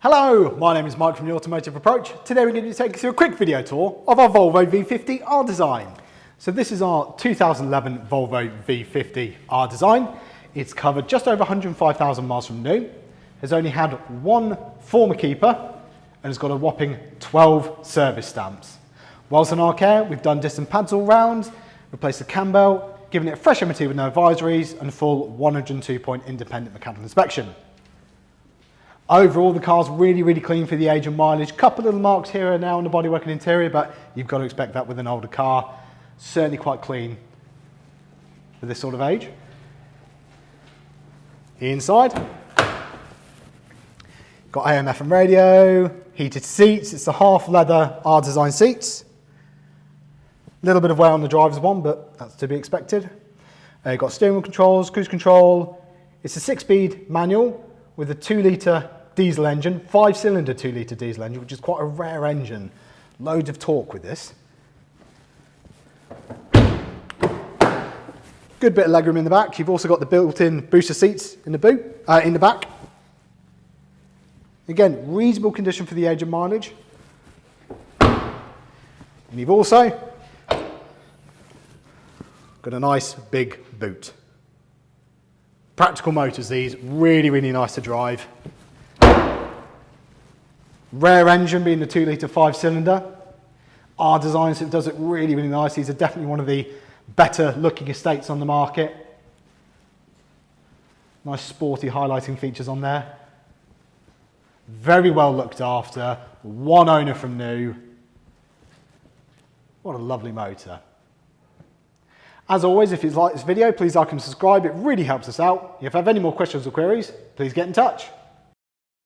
Hello, my name is Mike from The Automotive Approach. Today we're going to take you through a quick video tour of our Volvo V50 R-Design. So this is our 2011 Volvo V50 R-Design. It's covered just over 105,000 miles from new, has only had one former keeper, and has got a whopping 12 service stamps. Whilst in our care, we've done disc and pads all round, replaced the cambelt, given it a fresh MOT with no advisories, and a full 102-point independent mechanical inspection. Overall, the car's really clean for the age and mileage. Couple little marks here and now on the bodywork and interior, but you've got to expect that with an older car. Certainly quite clean for this sort of age. Inside, got AM/FM radio, heated seats. It's the half leather R-Design seats. A little bit of wear on the driver's one, but that's to be expected. Got steering wheel controls, cruise control. It's a 6-speed manual with a 2-litre diesel engine, 5-cylinder 2-litre diesel engine, which is quite a rare engine. Loads of torque with this. Good bit of legroom in the back. You've also got the built-in booster seats in the back. Again, reasonable condition for the age and mileage. And you've also got a nice big boot. Practical motors these, really nice to drive. Rare engine being the 2-litre 5-cylinder. R-Design, so it does it really nice. These are definitely one of the better looking estates on the market. Nice sporty highlighting features on there. Very well looked after, one owner from new. What a lovely motor. As always, if you've liked this video, please like and subscribe. It really helps us out. If you have any more questions or queries, please get in touch.